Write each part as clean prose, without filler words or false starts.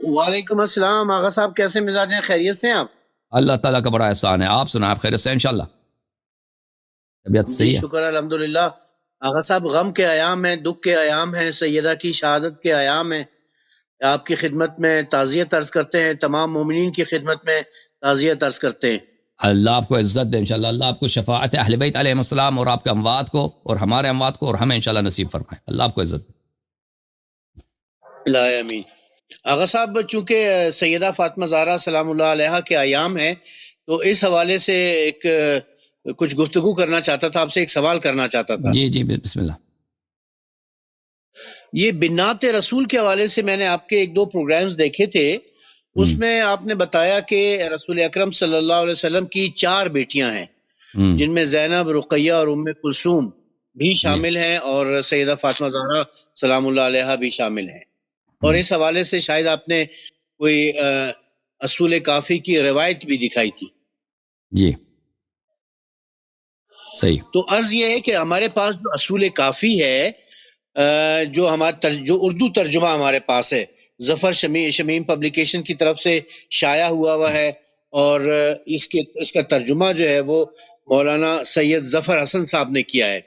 وعلیکم السلام آغا صاحب، کیسے مزاج ہیں؟ خیریت سے ہیں آپ؟ اللہ تعالیٰ کا بڑا احسان ہے. آپ سنائیں، آپ خیریت سے ہیں انشاءاللہ؟ طبیعت جی صحیح ہے؟ شکر الحمدللہ. آغا صاحب، غم کے ایام ہیں، دکھ کے ایام ہیں، سیدہ کی شہادت کے ایام ہیں. آپ کی خدمت میں تعزیت عرض کرتے ہیں، تمام مومنین کی خدمت میں تعزیت عرض کرتے ہیں. اللہ آپ کو عزت دے انشاءاللہ. اللہ آپ کو شفاعت اہل بیت علیہ السلام اور آپ کے اموات کو اور ہمارے اموات کو اور ہمیں انشاءاللہ نصیب فرمائے. اللہ آپ کو عزت دے. اللہ امین. آغا صاحب، چونکہ سیدہ فاطمہ زہرا سلام اللہ علیہا کے ایام ہیں، تو اس حوالے سے ایک کچھ گفتگو کرنا چاہتا تھا، آپ سے ایک سوال کرنا چاہتا تھا. جی جی بسم اللہ. یہ بنات رسول کے حوالے سے میں نے آپ کے ایک دو پروگرامز دیکھے تھے. اس میں آپ نے بتایا کہ رسول اکرم صلی اللہ علیہ وسلم کی 4 بیٹیاں ہیں، جن میں زینب، رقیہ اور ام کلثوم بھی شامل ہیں، اور سیدہ فاطمہ زہرا سلام اللہ علیہا بھی شامل ہیں. اور اس حوالے سے شاید آپ نے کوئی اصول کافی کی روایت بھی دکھائی تھی. جی صحیح. تو عرض یہ ہے کہ ہمارے پاس جو اصول کافی ہے، جو جو اردو ترجمہ ہمارے پاس ہے، ظفر شمیم پبلیکیشن کی طرف سے شائع ہوا ہے، اور اس کا ترجمہ جو ہے وہ مولانا سید ظفر حسن صاحب نے کیا ہے.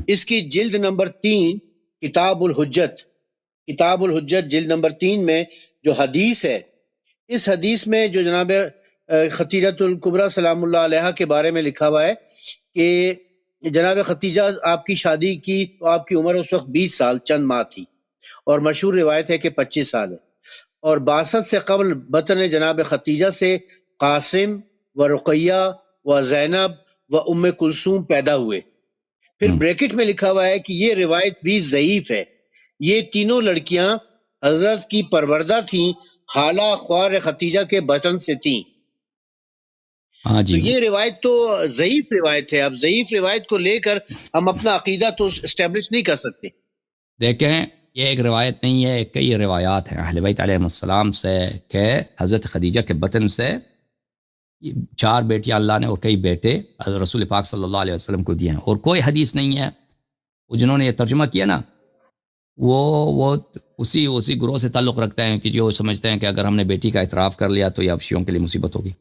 اس کی جلد نمبر 3 کتاب الحجت جلد نمبر 3 میں جو حدیث ہے، اس حدیث میں جو جناب ختیجۃ الکبریٰ سلام اللہ علیہا کے بارے میں لکھا ہوا ہے کہ جناب ختیجہ آپ کی شادی کی تو آپ کی عمر اس وقت 20 سال چند ماہ تھی، اور مشہور روایت ہے کہ 25 سال ہے. اور 62 سے قبل بطن جناب ختیجہ سے قاسم و رقیہ و زینب و ام کلثوم پیدا ہوئے. پھر بریکٹ میں لکھا ہوا ہے کہ یہ روایت بھی ضعیف ہے. یہ تینوں لڑکیاں حضرت کی پروردہ تھیں، خالہ خوار ختیجہ کے بطن سے تھیں. ہاں جی. تو یہ روایت تو ضعیف روایت ہے. اب ضعیف روایت کو لے کر ہم اپنا عقیدہ تو اسٹیبلش نہیں کر سکتے. دیکھیں، یہ ایک روایت نہیں ہے، کئی روایات ہیں اہل بیت علیہ السلام سے کہ حضرت خدیجہ کے بطن سے 4 بیٹیاں اللہ نے اور کئی بیٹے حضرت رسول پاک صلی اللہ علیہ وسلم کو دیے ہیں. اور کوئی حدیث نہیں ہے. وہ جنہوں نے یہ ترجمہ کیا نا، وہ اسی گروہ سے تعلق رکھتے ہیں کہ جو سمجھتے ہیں کہ اگر ہم نے بیٹی کا اعتراف کر لیا تو یہ افشیوں کے لیے مصیبت ہوگی.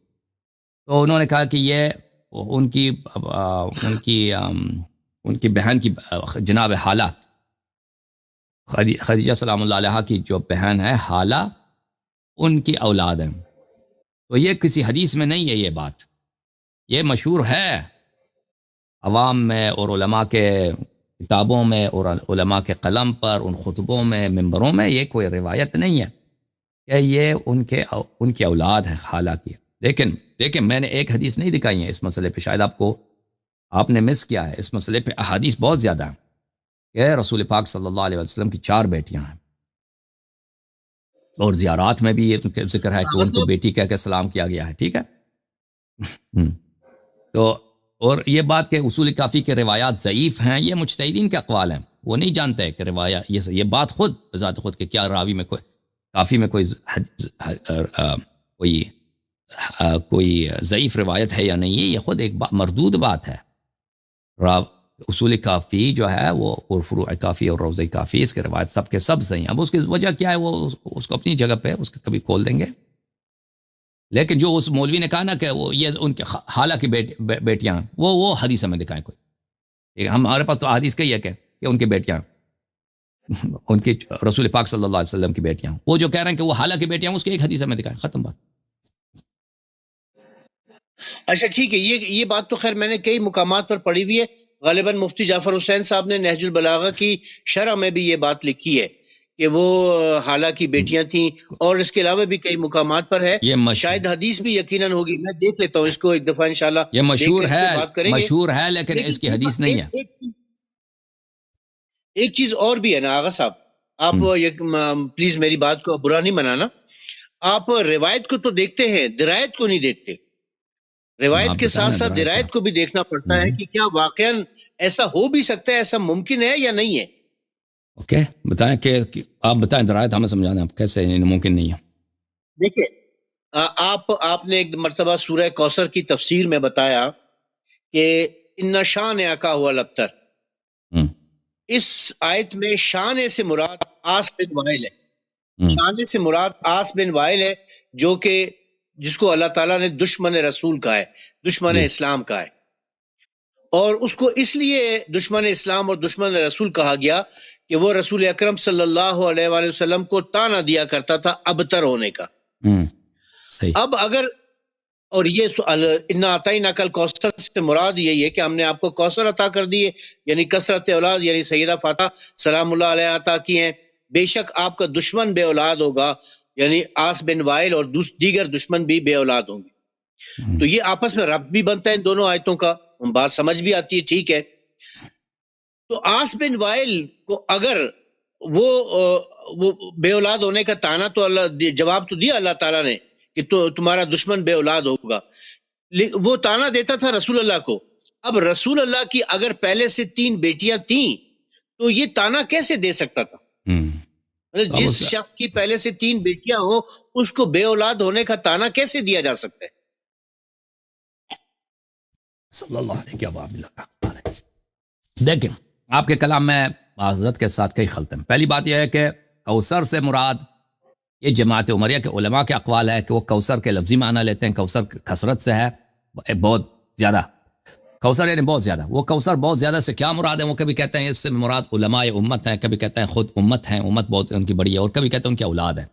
تو انہوں نے کہا کہ یہ ان کی بہن کی جناب حالہ خدیجہ سلام اللہ علیہ کی جو بہن ہے حالہ، ان کی اولاد ہیں. تو یہ کسی حدیث میں نہیں ہے یہ بات. یہ مشہور ہے عوام میں اور علماء کے کتابوں میں اور علماء کے قلم پر، ان خطبوں میں، منبروں میں. یہ کوئی روایت نہیں ہے کہ یہ ان کی اولاد ہے خالہ کی. لیکن میں نے ایک حدیث نہیں دکھائی ہے اس مسئلے پہ، شاید آپ نے مس کیا ہے. اس مسئلے پہ احادیث بہت زیادہ ہیں کہ رسول پاک صلی اللہ علیہ وسلم کی 4 بیٹیاں ہیں، اور زیارات میں بھی یہ ذکر ہے کہ ان کو بیٹی کہہ کے سلام کیا گیا ہے. ٹھیک ہے. تو اور یہ بات کہ اصول کافی کے روایات ضعیف ہیں، یہ مجتہدین کے اقوال ہیں. وہ نہیں جانتے کہ روایات یہ بات خود بذات خود کہ کیا راوی میں کافی میں کوئی ضعیف روایت ہے یا نہیں. یہ خود ایک مردود بات ہے. اصول کافی جو ہے وہ فروع کافی اور روضہ کافی، اس کے روایت سب کے سب صحیح ہیں. اب اس کی وجہ کیا ہے وہ اس کو اپنی جگہ پہ اس کو کبھی کھول دیں گے. لیکن جو اس مولوی نے کہا نا کہ وہ یہ ان کے خالہ کی بیٹیاں وہ حدیث میں دکھائیں کوئی. ہمارے پاس تو حدیث کہی ہے کہ ان کی بیٹیاں ان کی رسول پاک صلی اللہ علیہ وسلم کی بیٹیاں. وہ جو کہہ رہے ہیں کہ وہ خالہ کی بیٹیاں، اس کے ایک حدیث میں دکھائیں، ختم بات. اچھا ٹھیک ہے. یہ بات تو خیر میں نے کئی مقامات پر پڑھی ہوئی ہے. غالباً مفتی جعفر حسین صاحب نے نہج البلاغہ کی شرح میں بھی یہ بات لکھی ہے کہ وہ خالہ کی بیٹیاں تھیں، اور اس کے علاوہ بھی کئی مقامات پر ہے. شاید حدیث بھی یقیناً ہوگی. میں دیکھ لیتا ہوں اس کو ایک دفعہ انشاءاللہ. یہ مشہور ہے، بات کریں گے. مشہور ہے، لیکن اس کی حدیث نہیں ہے. ایک چیز اور بھی ہے نا آغا صاحب، آپ پلیز میری بات کو برا نہیں منانا. آپ روایت کو تو دیکھتے ہیں، درایت کو نہیں دیکھتے. روایت کے ساتھ ساتھ درایت کو بھی دیکھنا پڑتا ہے کہ کیا واقعاً ایسا ہو بھی سکتا ہے، ایسا ممکن ہے یا نہیں ہے. اوکے، بتائیں کہ آپ بتائیں درایت ہمیں سمجھانا کیسے ممکن نہیں ہے. دیکھیں، آپ نے ایک مرتبہ سورہ کوثر کی تفسیر میں بتایا کہ ان شان عکا ہوا لبتر. اس آیت میں شان سے مراد آس بن وائل ہے. تانے سے مراد آس بن وائل ہے، جو کہ جس کو اللہ تعالیٰ نے دشمن رسول کہا ہے، دشمن اسلام کہا ہے، اور اس کو اس لیے دشمن اسلام اور دشمن رسول کہا گیا کہ وہ رسول اکرم صلی اللہ علیہ وآلہ وسلم کو تانا دیا کرتا تھا ابتر ہونے کا۔ صحیح۔ اب اگر، اور یہ انا اعطیناک کل کوثر سے مراد یہی ہے کہ ہم نے آپ کو کوثر عطا کر دی ہے، یعنی کثرت اولاد، یعنی سیدہ فاطمہ سلام اللہ علیہ عطا کی ہیں۔ بے شک آپ کا دشمن بے اولاد ہوگا، یعنی آس بن وائل اور دیگر دشمن بھی بے اولاد ہوں گے۔ تو یہ آپس میں ربط بھی بنتا ہے ان دونوں آیتوں کا، بات سمجھ بھی آتی ہے، ٹھیک ہے۔ تو آس بن وائل کو اگر وہ بے اولاد ہونے کا تانا تو اللہ جواب تو دیا اللہ تعالیٰ نے کہ تمہارا دشمن بے اولاد ہوگا، وہ تانا دیتا تھا رسول اللہ کو۔ اب رسول اللہ کی اگر پہلے سے 3 بیٹیاں تھیں تو یہ تانا کیسے دے سکتا تھا؟ جس شخص کی پہلے سے 3 بیٹیاں ہوں اس کو بے اولاد ہونے کا تانا کیسے دیا جا سکتا ہے؟ صلی اللہ علیہ وسلم۔ دیکھیں آپ کے کلام میں معذرت کے ساتھ کئی خلط ہیں۔ پہلی بات یہ ہے کہ کوثر سے مراد، یہ جماعت عمریہ کے علماء کے اقوال ہے کہ وہ کوثر کے لفظی معنی لیتے ہیں، کوثر کثرت سے ہے، بہت زیادہ، کوثر یعنی بہت زیادہ۔ وہ کوثر بہت زیادہ سے کیا مراد ہے؟ وہ کبھی کہتے ہیں اس سے مراد علماء امت ہیں، کبھی کہتے ہیں خود امت ہیں، امت بہت ان کی بڑی ہے، اور کبھی کہتے ہیں ان کی اولاد ہے۔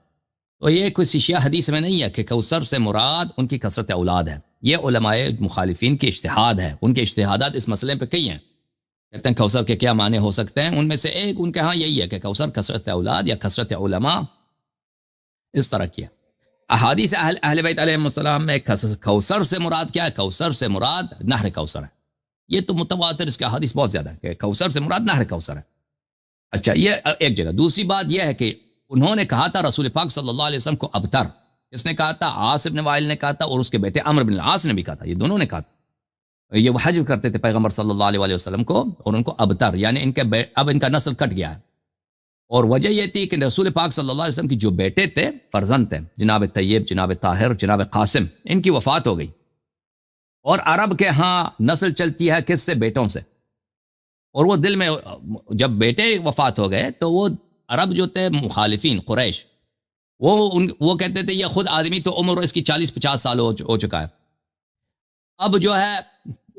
تو یہ کوئی شیعہ حدیث میں نہیں ہے کہ کوثر سے مراد ان کی کثرت اولاد ہے، یہ علماء مخالفین کے اجتہاد ہے، ان کے اجتہادات اس مسئلے پہ کئی ہیں۔ کہتے ہیں کوثر کے کیا معنی ہو سکتے ہیں، ان میں سے ایک ان کے ہاں یہی ہے کہ کوثر کثرت اولاد یا کثرت علماء، اس طرح کیا۔ احادیث اہل بیت علیہ السلام میں کوثر سے مراد کیا ہے؟ کوثر سے مراد نہر کوثر ہے، یہ تو متواتر اس کے احادیث بہت زیادہ ہے کہ کوثر سے مراد نہر کوثر ہے۔ اچھا، یہ ایک جگہ۔ دوسری بات یہ ہے کہ انہوں نے کہا تھا رسول پاک صلی اللہ علیہ وسلم کو ابتر، اس نے کہا تھا عاص بن وائل نے کہا تھا، اور اس کے بیٹے عمرو بن العاص نے بھی کہا تھا، یہ دونوں نے کہا تھا۔ یہ وہ حجب کرتے تھے پیغمبر صلی اللہ علیہ وآلہ وسلم کو، اور ان کو ابتر، یعنی اب ان کا نسل کٹ گیا ہے۔ اور وجہ یہ تھی کہ رسول پاک صلی اللہ علیہ وسلم کی جو بیٹے تھے، فرزند تھے، جناب طیب، جناب طاہر، جناب قاسم، ان کی وفات ہو گئی۔ اور عرب کے ہاں نسل چلتی ہے کس سے؟ بیٹوں سے۔ اور وہ دل میں جب بیٹے وفات ہو گئے تو وہ عرب جو تھے مخالفین قریش، وہ کہتے تھے یہ خود آدمی تو عمر اس کی 40-50 سال ہو چکا ہے، اب جو ہے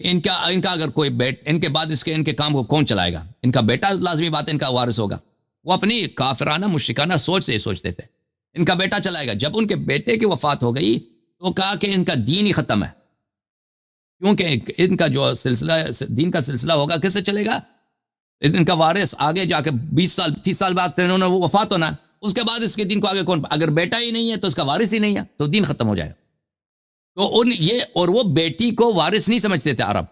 ان کا اگر کوئی ان کے بعد ان کے کام کو کون چلائے گا؟ ان کا بیٹا لازمی بات ہے ان کا وارث ہوگا۔ وہ اپنی کافرانہ مشرکانہ سوچ سے سوچتے تھے ان کا بیٹا چلائے گا۔ جب ان کے بیٹے کی وفات ہو گئی تو کہا کہ ان کا دین ہی ختم ہے، کیونکہ ان کا جو سلسلہ دین کا سلسلہ ہوگا کس سے چلے گا؟ ان کا وارث آگے جا کے 20 سال 30 سال بعد انہوں نے وہ وفات ہونا ہے، اس کے بعد اس کے دین کو آگے کون؟ اگر بیٹا ہی نہیں ہے تو اس کا وارث ہی نہیں ہے، تو دین ختم ہو جائے گا۔ تو اور وہ بیٹی کو وارث نہیں سمجھتے تھے عرب،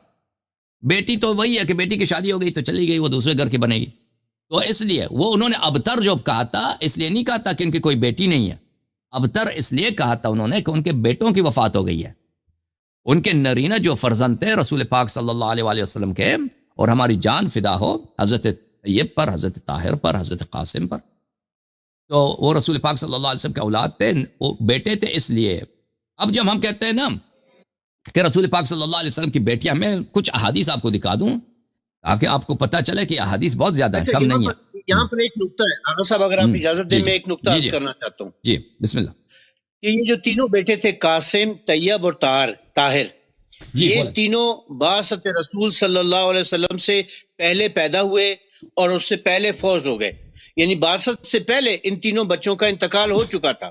بیٹی تو وہی ہے کہ بیٹی کی شادی ہو گئی تو چلی گئی، وہ دوسرے گھر کی بنے گی۔ تو اس لیے وہ انہوں نے ابتر جو کہا تھا، اس لیے نہیں کہا تھا کہ ان کی کوئی بیٹی نہیں ہے، ابتر اس لیے کہا تھا انہوں نے کہ ان کے بیٹوں کی وفات ہو گئی ہے۔ ان کے نرینہ جو فرزند تھے رسول پاک صلی اللہ علیہ وآلہ وسلم کے، اور ہماری جان فدا ہو حضرت طیب پر، حضرت طاہر پر، حضرت قاسم پر، تو وہ رسول پاک صلی اللہ علیہ وسلم کے اولاد تھے، وہ بیٹے تھے۔ اس لیے اب جب ہم کہتے ہیں نا کہ رسول پاک صلی اللہ علیہ وسلم کی بیٹیاں، میں کچھ احادیث آپ کو دکھا دوں تاکہ آپ کو پتہ چلے کہ احادیث بہت زیادہ ہیں، کم نہیں ہے۔ یہاں پر ایک نقطہ ہے آغا صاحب، اگر آپ اجازت دیں میں ایک نقطہ عرض کرنا چاہتا ہوں۔ جی بسم اللہ۔ کہ یہ جو تینوں بیٹے تھے قاسم، طیب اور طاہر، یہ تینوں بعثت رسول صلی اللہ علیہ وسلم سے پہلے پیدا ہوئے اور اس سے پہلے فوت ہو گئے، یعنی بعثت سے پہلے ان تینوں بچوں کا انتقال ہو چکا تھا۔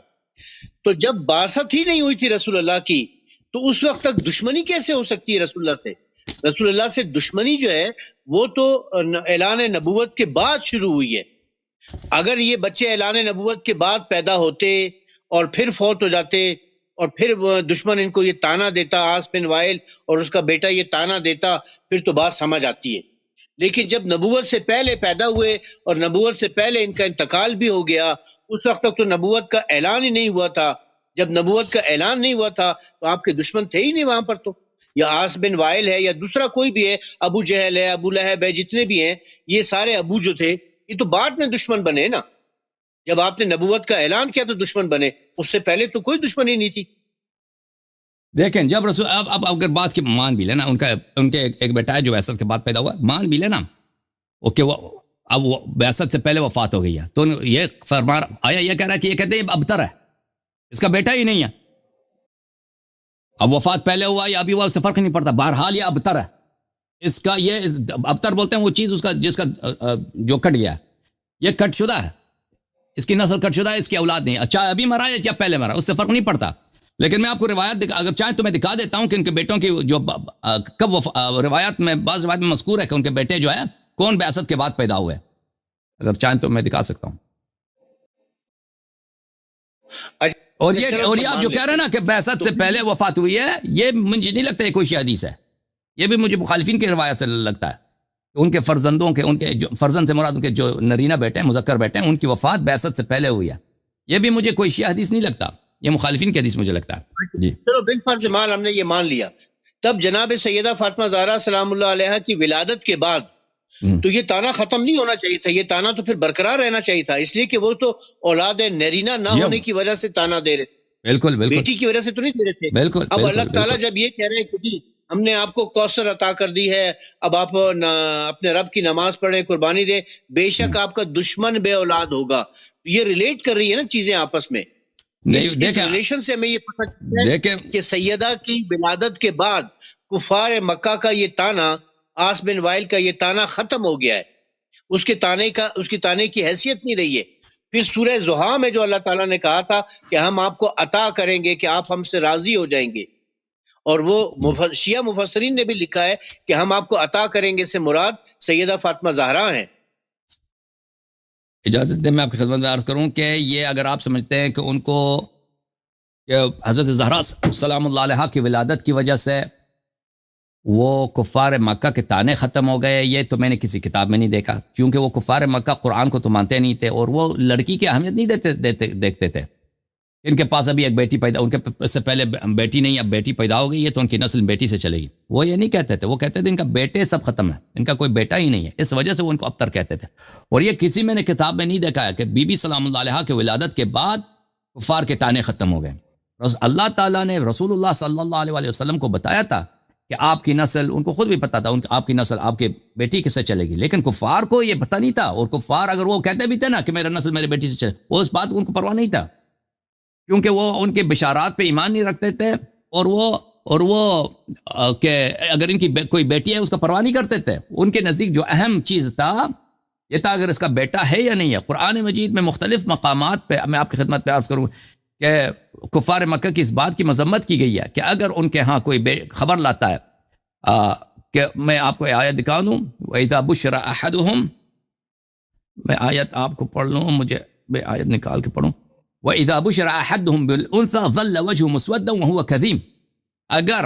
تو جب بعثت ہی نہیں ہوئی تھی رسول اللہ کی تو اس وقت تک دشمنی کیسے ہو سکتی ہے رسول اللہ سے؟ رسول اللہ سے دشمنی جو ہے وہ تو اعلان نبوت کے بعد شروع ہوئی ہے۔ اگر یہ بچے اعلان نبوت کے بعد پیدا ہوتے اور پھر فوت ہو جاتے اور پھر دشمن ان کو یہ تانا دیتا، عاص بن وائل اور اس کا بیٹا یہ تانا دیتا، پھر تو بات سمجھ آتی ہے۔ لیکن جب نبوت سے پہلے پیدا ہوئے اور نبوت سے پہلے ان کا انتقال بھی ہو گیا، اس وقت تک تو نبوت کا اعلان ہی نہیں ہوا تھا۔ جب نبوت کا اعلان نہیں ہوا تھا تو آپ کے دشمن تھے ہی نہیں وہاں پر، تو یا عاص بن وائل ہے یا دوسرا کوئی بھی ہے، ابو جہل ہے، ابو لہب ہے، جتنے بھی ہیں یہ سارے ابو جو تھے یہ تو بعد میں دشمن بنے نا۔ جب آپ نے نبوت کا اعلان کیا تو دشمن بنے، اس سے پہلے تو کوئی دشمنی نہیں تھی۔ دیکھیں جب رسول اب اگر بات کی مان بھی لینا، ان کے ایک بیٹا ہے جو ویسل کے بعد پیدا ہوا، مان بھی لینا کہ وہ اب وہ بعثت سے پہلے وفات ہو گئی ہے، تو یہ فرما آیا یہ کہہ رہا ہے کہ یہ کہتے ہیں ابتر ہے، اس کا بیٹا ہی نہیں ہے. اب وفات پہلے ہوا یا ابھی ہوا اس سے فرق نہیں پڑتا، بہرحال یہ ابتر ہے. اس کا یہ ابتر بولتے ہیں وہ چیز اس کا جس کا جو کٹ گیا ہے، یہ کٹ شدہ ہے، اس کی نسل کٹ شدہ ہے، اس کی اولاد نہیں، چاہے ابھی مرا ہے یا پہلے مرا، اس سے فرق نہیں پڑتا. لیکن میں آپ کو روایت اگر چاہیں تو میں دکھا دیتا ہوں کہ ان کے بیٹوں کی جو کب روایات میں بعض روایت میں مذکور ہے کہ ان کے بیٹے جو ہے کون بعثت کے بعد پیدا ہوئے. اگر چاہیں تو میں دکھا سکتا ہوں. اور یہ آپ جو کہہ رہے ہیں نا کہ بعثت سے پہلے وفات ہوئی ہے، یہ مجھے نہیں لگتا یہ کوئی حدیث ہے. یہ بھی مجھے مخالفین کی روایت سے لگتا ہے کہ ان کے فرزندوں کے، ان کے جو فرزند سے مراد ان کے جو نرینہ بیٹے ہیں، مذکر بیٹے ہیں، ان کی وفات بعثت سے پہلے ہوئی ہے. یہ بھی مجھے کوئی شیعہ حدیث نہیں لگتا، یہ مخالفین کی حدیث مجھے لگتا ہے. جی چلو بالفرض مال ہم نے یہ مان لیا. تب جناب سیدہ فاطمہ زہرا سلام اللہ علیہا کی ولادت کے بعد تو یہ تانا ختم نہیں ہونا چاہیے تھا، یہ تانا تو پھر برقرار رہنا چاہیے تھا، اس لیے کہ وہ تو اولاد نرینہ نہ ہونے کی وجہ سے تانا دے رہے تھے، بالکل بالکل بیٹی کی وجہ سے تو نہیں دے رہے تھے. بالکل. اب اللہ تعالیٰ جب یہ کہہ رہے ہیں کہ جی ہم نے آپ کو کوثر عطا کر دی ہے، اب آپ اپنے رب کی نماز پڑھیں، قربانی دیں، بے شک آپ کا دشمن بے اولاد ہوگا، یہ ریلیٹ کر رہی ہے نا چیزیں آپس میں. اس ریلیشن سے ہمیں یہ پتہ چلتا ہے کہ سیدہ کی ولادت کے بعد کفار مکہ کا یہ تانا، آس بن وائل کا یہ تانا ختم ہو گیا ہے، اس کے تانے کی حیثیت نہیں رہی ہے. پھر سورہ زحا میں جو اللہ تعالیٰ نے کہا تھا کہ ہم آپ کو عطا کریں گے کہ آپ ہم سے راضی ہو جائیں گے، اور وہ شیعہ مفسرین نے بھی لکھا ہے کہ ہم آپ کو عطا کریں گے سے مراد سیدہ فاطمہ زہرا ہیں. اجازت دیں میں آپ کی خدمت میں عرض کروں کہ یہ اگر آپ سمجھتے ہیں کہ ان کو کہ حضرت زہرا سلام اللہ علیہا کی ولادت کی وجہ سے وہ کفار مکہ کے تانے ختم ہو گئے، یہ تو میں نے کسی کتاب میں نہیں دیکھا، کیونکہ وہ کفار مکہ قرآن کو تو مانتے نہیں تھے اور وہ لڑکی کی اہمیت نہیں دیکھتے تھے. ان کے پاس ابھی ایک بیٹی پیدا، ان کے سے پہلے بیٹی نہیں، اب بیٹی پیدا ہو گئی ہے تو ان کی نسل بیٹی سے چلے گی. وہ یہ نہیں کہتے تھے، وہ کہتے تھے ان کا بیٹے سب ختم ہے، ان کا کوئی بیٹا ہی نہیں ہے، اس وجہ سے وہ ان کو ابتر کہتے تھے. اور یہ کسی میں نے کتاب میں نہیں دیکھا ہے کہ بی بی سلام اللہ علیہا کے ولادت کے بعد کفار کے تانے ختم ہو گئے. اللہ تعالیٰ نے رسول اللہ صلی اللہ علیہ وسلم کو بتایا تھا کہ آپ کی نسل، ان کو خود بھی پتا تھا آپ کی نسل آپ کے بیٹی کس سے چلے گی، لیکن کفار کو یہ پتہ نہیں تھا. اور کفار اگر وہ کہتے بھی تھے نا کہ میرا نسل میرے بیٹی سے چلے، وہ اس بات کو ان کو پرواہ نہیں تھا، کیونکہ وہ ان کے بشارات پہ ایمان نہیں رکھتے تھے، اور وہ کہ اگر ان کی کوئی بیٹی ہے اس کا پرواہ نہیں کرتے تھے. ان کے نزدیک جو اہم چیز تھا یہ تھا اگر اس کا بیٹا ہے یا نہیں ہے. قرآن مجید میں مختلف مقامات پہ میں آپ کی خدمت پہ عرض کروں کہ کفار مکہ کی اس بات کی مذمت کی گئی ہے کہ اگر ان کے ہاں کوئی خبر لاتا ہے کہ میں آپ کو آیت دکھا دوں، وَإِذَا بُشِّرَ أَحَدُهُمْ، میں آیت آپ کو پڑھ لوں، مجھے میں آیت نکال کے پڑھوں. وَإِذَا بُشِّرَ أَحَدُهُمْ بِالْأُنثَىٰ ظَلَّ وَجْهُهُ مُسْوَدًّا وَهُوَ كَظِيمٌ. اگر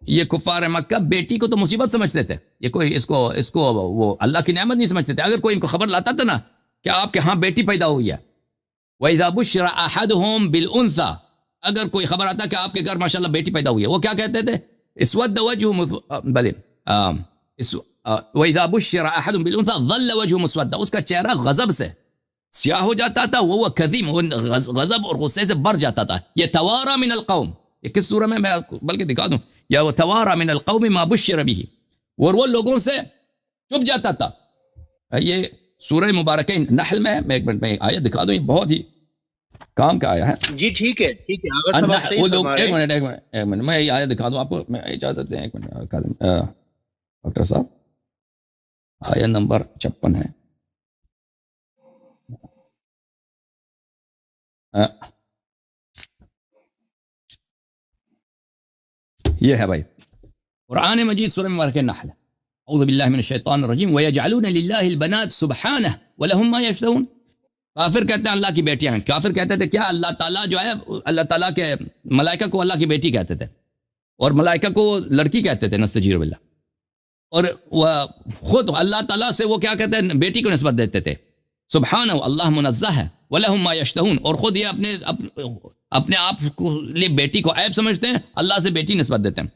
یہ کفار مکہ بیٹی کو تو مصیبت سمجھتے تھے، یہ کوئی اس کو وہ اللہ کی نعمت نہیں سمجھتے تھے. اگر کوئی ان کو خبر لاتا تھا نا کہ آپ کے ہاں بیٹی پیدا ہوئی ہے، وَإِذَا بُشِّرَ أَحَدُهُمْ بِالْأُنثَىٰ، اگر کوئی خبر آتا کہ آپ کے گھر ماشاءاللہ بیٹی پیدا ہوئی ہے، وہ کیا کہتے تھے؟ اسود وجهه بلے وَإِذَا بُشِّرَ أَحَدٌ بِالْأُنثَىٰ ظَلَّ وَجْهُهُ مُسْوَدًّا، اس کا چہرہ غضب سے سیاہ ہو جاتا تھا، وہ کظیم، وہ غضب اور غصے سے بھر جاتا تھا. يَتَوَارَى مِنَ الْقَوْمِ، یہ کس سورہ میں بلکہ دکھا دوں، یا وَتَوَارَى مِنَ الْقَوْمِ مَا بُشِّرَ بِهِ، اور وہ لوگوں سے چھپ جاتا تھا. یہ سورہ مبارکہ نحل میں ایک منٹ میں آیت دکھا دوں، یہ بہت ہی کام کا آیا ہے. جی ٹھیک ہے وہ لوگ ایک منٹ میں یہ آیت دکھا دوں آپ کو، میں اجازت دیں ایک منٹ ڈاکٹر صاحب. آیت نمبر 56 ہے. یہ ہے بھائی قرآن مجید سورہ مبارکہ نحل. اعوذ باللہ من الشیطان الرجیم وَيَجْعَلُونَ لِلَّهِ الْبَنَاتِ سُبْحَانَهُ وَلَهُم مَّا يَشْتَهُونَ. کافر کہتے ہیں اللہ کی بیٹیاں ہیں. کافر کہتے تھے کیا اللہ تعالیٰ جو ہے، اللہ تعالیٰ کے ملائکہ کو اللہ کی بیٹی کہتے تھے، اور ملائکہ کو لڑکی کہتے تھے، نستجیر باللہ. اور وہ خود اللہ تعالیٰ سے وہ کیا کہتے ہیں، بیٹی کو نسبت دیتے تھے. سبحانہ، اللہ منزہ ہے. وَلَهُم مَّا يَشْتَهُونَ، اور خود یہ اپنے آپ کو لیے بیٹی کو عیب سمجھتے ہیں، اللہ سے بیٹی نسبت دیتے ہیں.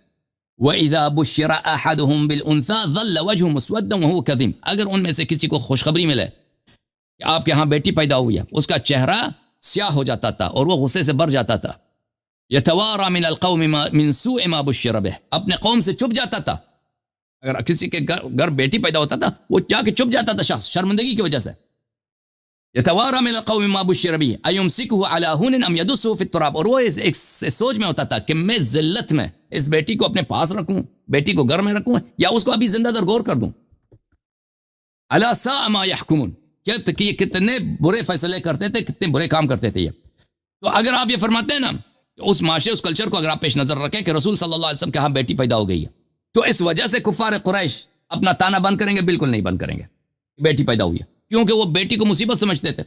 وَإِذَا بُشِّرَ أَحَدُهُمْ بِالْأُنثَىٰ ظَلَّ وَجْهُهُ مُسْوَدًّا وَهُوَ كَظِيمٌ، اگر ان میں سے کسی کو خوشخبری ملے کہ آپ کے ہاں بیٹی پیدا ہوئی ہے، اس کا چہرہ سیاہ ہو جاتا تھا اور وہ غصے سے بھر جاتا تھا. يَتَوَارَى مِنَ الْقَوْمِ مِنْ سُوءِ مَا بُشِّرَ بِهِ، اپنے قوم سے چھپ جاتا تھا اگر کسی کے گھر بیٹی پیدا ہوتا تھا وہ جا کے چھپ جاتا تھا شخص شرمندگی کی وجہ سے. یتوارا من القوم ما بشر به ایمسکه علی هون ام یدسه فی التراب. اور وہ ایک سوچ میں ہوتا تھا کہ میں ذلت میں اس بیٹی کو اپنے پاس رکھوں, بیٹی کو گھر میں رکھوں, یا اس کو ابھی زندہ درگور کر دوں. الا ساء ما يحكمون, کہ کتنے برے فیصلے کرتے تھے, کتنے برے کام کرتے تھے یہ. تو اگر آپ یہ فرماتے ہیں نا اس معاشرے اس کلچر کو اگر آپ پیش نظر رکھیں کہ رسول صلی اللہ علیہ وسلم کے ہاں بیٹی پیدا ہو گئی ہے, تو اس وجہ سے کفار قریش اپنا تانا بند کریں گے؟ بالکل نہیں بند کریں گے. بیٹی پیدا ہوئی ہے کیونکہ وہ بیٹی کو مصیبت سمجھتے تھے,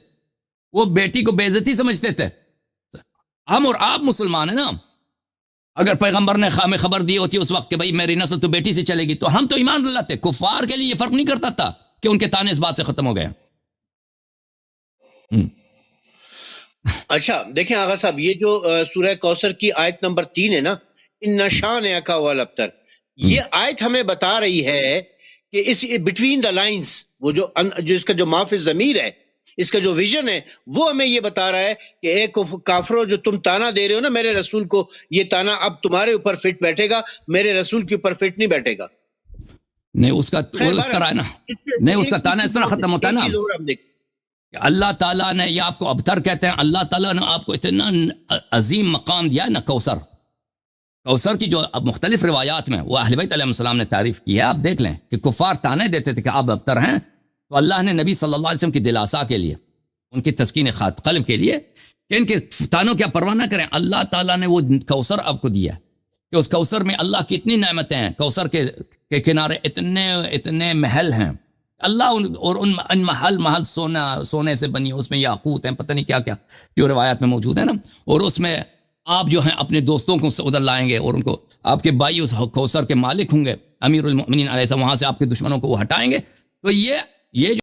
وہ بیٹی کو بے عزتی سمجھتے تھے. ہم اور آپ مسلمان ہیں نا, اگر پیغمبر نے ہمیں خبر دی ہوتی اس وقت کہ بھئی میری نسل تو بیٹی سے چلے گی, تو ہم تو ایمان لاتے. کفار کے لیے یہ فرق نہیں کرتا تھا کہ ان کے تانے اس بات سے ختم ہو گئے. اچھا دیکھیں آغا صاحب, یہ جو سورہ کوثر کی آیت نمبر 3 ہے نا, ان شانئک هو الابتر, یہ آیت ہمیں بتا رہی ہے کہ اس بٹوین دا لائنز وہ جو اس کا جو ما فی الضمیر ہے, اس کا جو ویژن ہے, وہ ہمیں یہ بتا رہا ہے کہ اے کافروں جو تم تانا دے رہے ہو نا میرے رسول کو, یہ تانا اب تمہارے اوپر فٹ بیٹھے گا, میرے رسول کے اوپر فٹ نہیں بیٹھے گا. نہیں اس کا اس طرح ہے نا, نہیں اس کا تانا اس طرح ختم ہوتا ہے نا کہ اللہ تعالیٰ نے, یہ آپ کو ابتر کہتے ہیں, اللہ تعالیٰ نے آپ کو اتنا عظیم مقام دیا ہے نا کوثر. کوثر کی جو اب مختلف روایات میں وہ اہل بیت علیہ السلام نے تعریف کی ہے. آپ دیکھ لیں کہ کفار تانے دیتے تھے کہ آپ ابتر ہیں, تو اللہ نے نبی صلی اللہ علیہ وسلم کی دلاسا کے لیے, ان کی تسکین قلب کے لیے کہ ان کے تانوں کیا پرواہ نہ کریں, اللہ تعالیٰ نے وہ کوثر آپ کو دیا کہ اس کوثر میں اللہ کی اتنی نعمتیں ہیں. کوثر کے کنارے اتنے محل ہیں, اللہ اور ان محل سونے سے بنی, اس میں یاقوت ہیں, پتہ نہیں کیا کیا جو روایات میں موجود ہیں نا. اور اس میں آپ جو ہیں اپنے دوستوں کو ادھر لائیں گے اور ان کو آپ کے بھائی اس کوثر کے مالک ہوں گے, امیر المؤمنین علیہ السلام, وہاں سے آپ کے دشمنوں کو وہ ہٹائیں گے. تو یہ جو